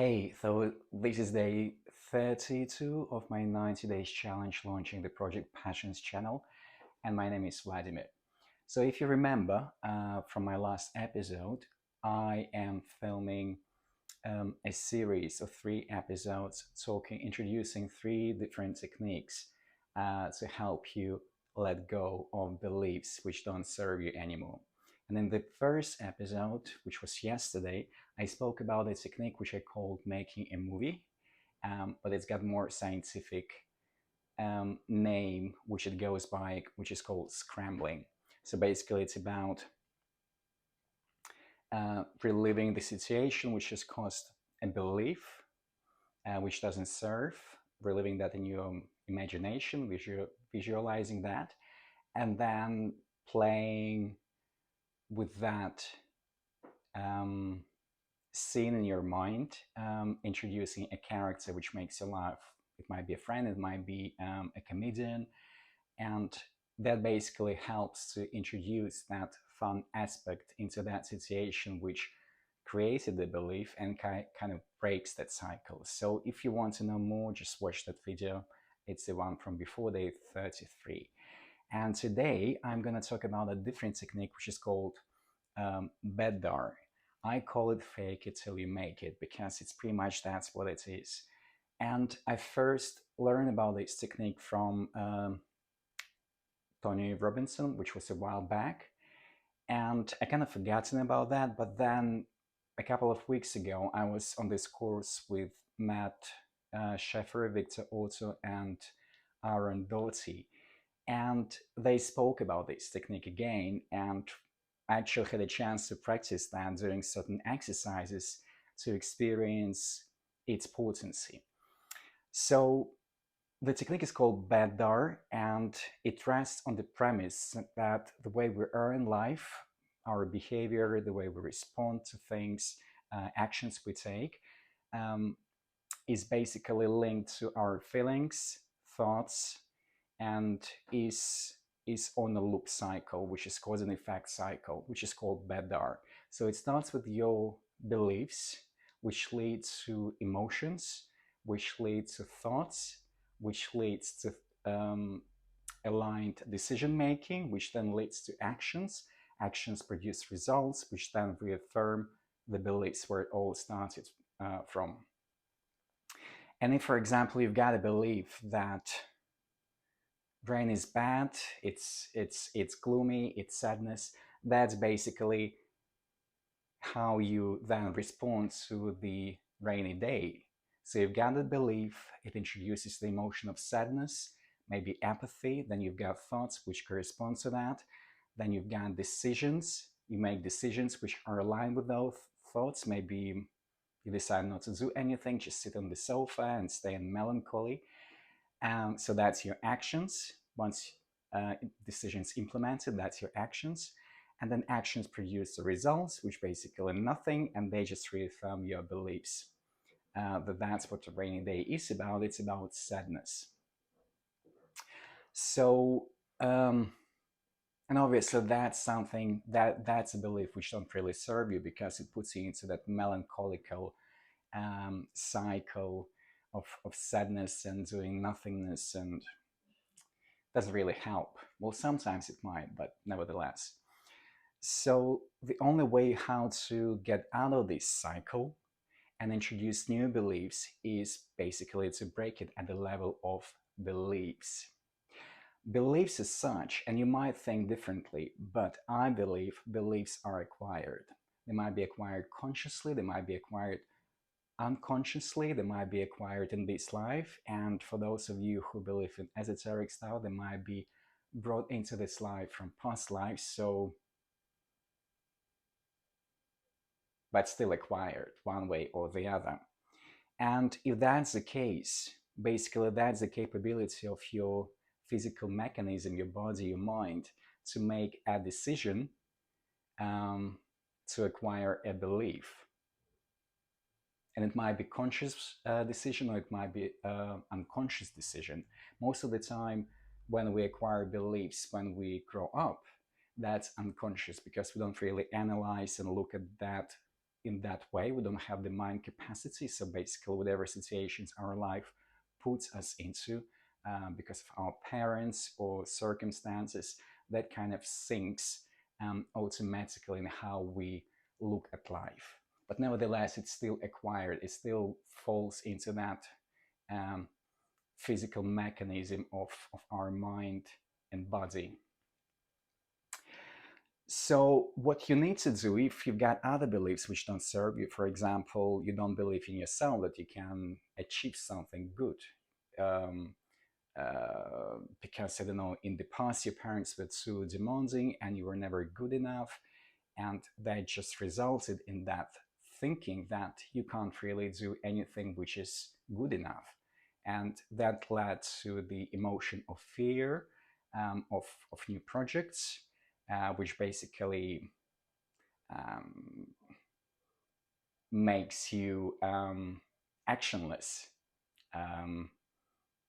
Hey, so this is day 32 of my 90 days challenge launching the Project Passions channel, and my name is Vladimir. So, if you remember from my last episode, I am filming a series of 3 episodes introducing 3 different techniques to help you let go of beliefs which don't serve you anymore. And in the first episode, which was yesterday, I spoke about a technique which I called making a movie, but it's got more scientific name, which it goes by, which is called scrambling. So basically, it's about reliving the situation which has caused a belief which doesn't serve, reliving that in your imagination, visualizing that, and then playing with that um, scene in your mind, introducing a character which makes you laugh. It might be a friend, it might be a comedian, and that basically helps to introduce that fun aspect into that situation which created the belief and kind of breaks that cycle. So if you want to know more, just watch that video. It's the one from before day 33. And today I'm going to talk about a different technique which is called Betdar. I call it fake it till you make it because it's pretty much that's what it is. And I first learned about this technique from Tony Robinson, which was a while back. And I kind of forgotten about that. But then a couple of weeks ago, I was on this course with Matt Sheffer, Victor Otto, and Aaron Doughty. And they spoke about this technique again. And I actually had a chance to practice that during certain exercises to experience its potency. So the technique is called Betdar, and it rests on the premise that the way we are in life, our behavior, the way we respond to things, actions we take, um, is basically linked to our feelings, thoughts, and is on a loop cycle, which is cause and effect cycle, which is called Betdar. So it starts with your beliefs, which leads to emotions, which leads to thoughts, which leads to aligned decision making, which then leads to actions. Actions produce results, which then reaffirm the beliefs where it all started from. And if, for example, you've got a belief that rain is bad, it's gloomy, it's sadness, that's basically how you then respond to the rainy day. So you've got a belief, it introduces the emotion of sadness, maybe apathy, then you've got thoughts which correspond to that, then you've got decisions, you make decisions which are aligned with those thoughts, maybe you decide not to do anything, just sit on the sofa and stay in melancholy. So that's your actions. Once decisions implemented, that's your actions. And then actions produce the results, which basically nothing, and they just reaffirm your beliefs that that's what a rainy day is about. It's about sadness. So, and obviously that's something that's a belief which don't really serve you because it puts you into that melancholical cycle of sadness and doing nothingness, and doesn't really help. Well, sometimes it might, but nevertheless. So the only way how to get out of this cycle and introduce new beliefs is basically to break it at the level of beliefs. Beliefs as such, and you might think differently, but I believe beliefs are acquired. They might be acquired consciously, they might be acquired unconsciously, they might be acquired in this life, and for those of you who believe in esoteric style, they might be brought into this life from past lives, so but still acquired one way or the other. And if that's the case, basically that's the capability of your physical mechanism, your body, your mind, to make a decision to acquire a belief. And it might be conscious decision or it might be unconscious decision. Most of the time, when we acquire beliefs when we grow up, that's unconscious because we don't really analyze and look at that in that way. We don't have the mind capacity. So basically, whatever situations our life puts us into, because of our parents or circumstances, that kind of sinks automatically in how we look at life. But nevertheless, it's still acquired. It still falls into that um, physical mechanism of our mind and body. So, what you need to do if you've got other beliefs which don't serve you, for example, you don't believe in yourself that you can achieve something good. Um, because I don't know, in the past your parents were too demanding and you were never good enough, and that just resulted in that thinking that you can't really do anything which is good enough, and that led to the emotion of fear, of new projects, which basically um, makes you actionless. Um,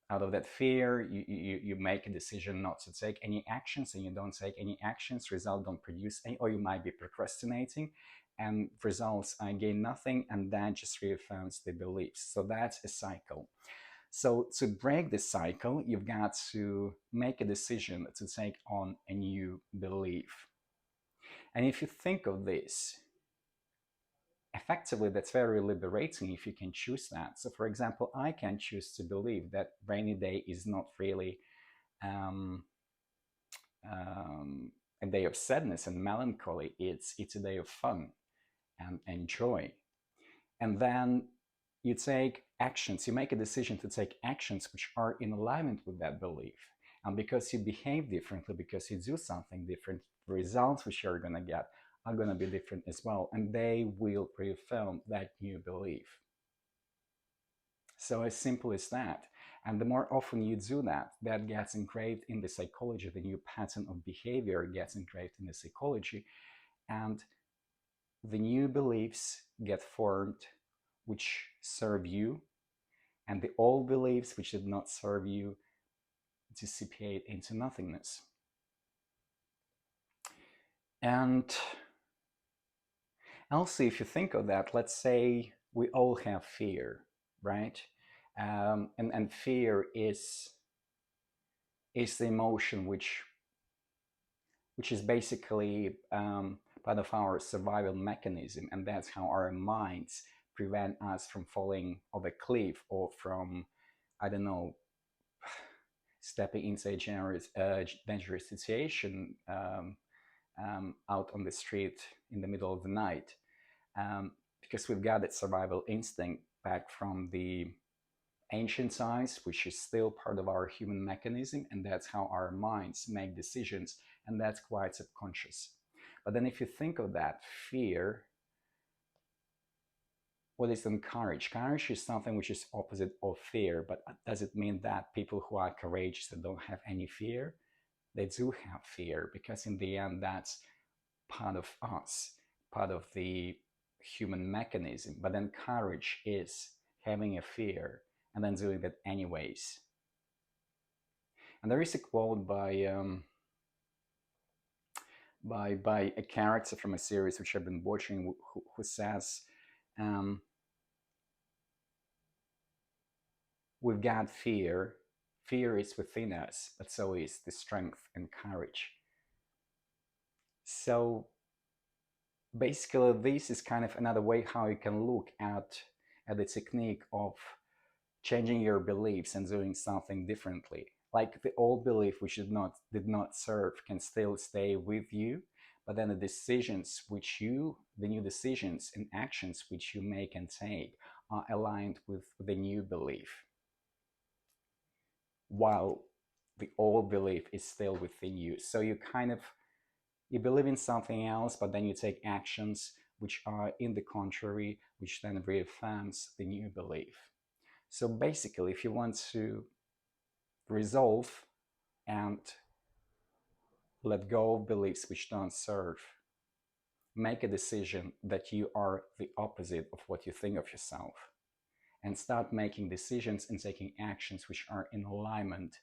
Out of that fear, you make a decision not to take any actions, and you don't take any actions, result don't produce any, or you might be procrastinating, and results gain nothing, and that just reaffirms the beliefs. So that's a cycle. So to break this cycle, you've got to make a decision to take on a new belief. And if you think of this, effectively, that's very liberating if you can choose that. So, for example, I can choose to believe that rainy day is not really um, um, a day of sadness and melancholy. It's a day of fun and joy. And then you take actions. You make a decision to take actions which are in alignment with that belief. And because you behave differently, because you do something different, the results which you're going to get are going to be different as well, and they will reaffirm that new belief. So as simple as that. And the more often you do that, that gets engraved in the psychology. The new pattern of behavior gets engraved in the psychology, and the new beliefs get formed which serve you, and the old beliefs which did not serve you dissipate into nothingness. And also, if you think of that, let's say we all have fear, right? And fear is the emotion which is basically part of our survival mechanism, and that's how our minds prevent us from falling off a cliff, or from, I don't know, stepping into a dangerous situation, out on the street in the middle of the night, because we've got that survival instinct back from the ancient times, which is still part of our human mechanism, and that's how our minds make decisions, and that's quite subconscious. But then if you think of that fear, what is then courage? Courage is something which is opposite of fear, but does it mean that people who are courageous and don't have any fear? They do have fear, because in the end that's part of us, part of the human mechanism. But then courage is having a fear and then doing that anyways. And there is a quote by a character from a series which I've been watching, who says, um, "We've got fear. Fear is within us, but so is the strength and courage." So basically, this is kind of another way how you can look at the technique of changing your beliefs and doing something differently. Like the old belief which did not serve can still stay with you, but then the new decisions and actions which you make and take are aligned with the new belief, while the old belief is still within you. So you believe in something else, but then you take actions which are in the contrary, which then reaffirms the new belief. So basically, if you want to resolve and let go of beliefs which don't serve, make a decision that you are the opposite of what you think of yourself, and start making decisions and taking actions which are in alignment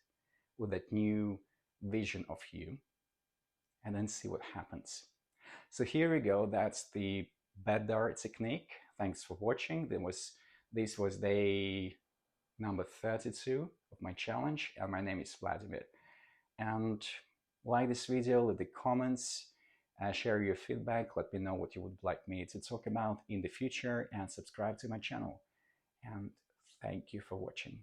with that new vision of you, and then see what happens. So here we go. That's the Betdar technique. Thanks for watching. This was day number 32 of my challenge, and my name is Vladimir. And like this video, leave the comments, share your feedback, let me know what you would like me to talk about in the future, and subscribe to my channel. And thank you for watching.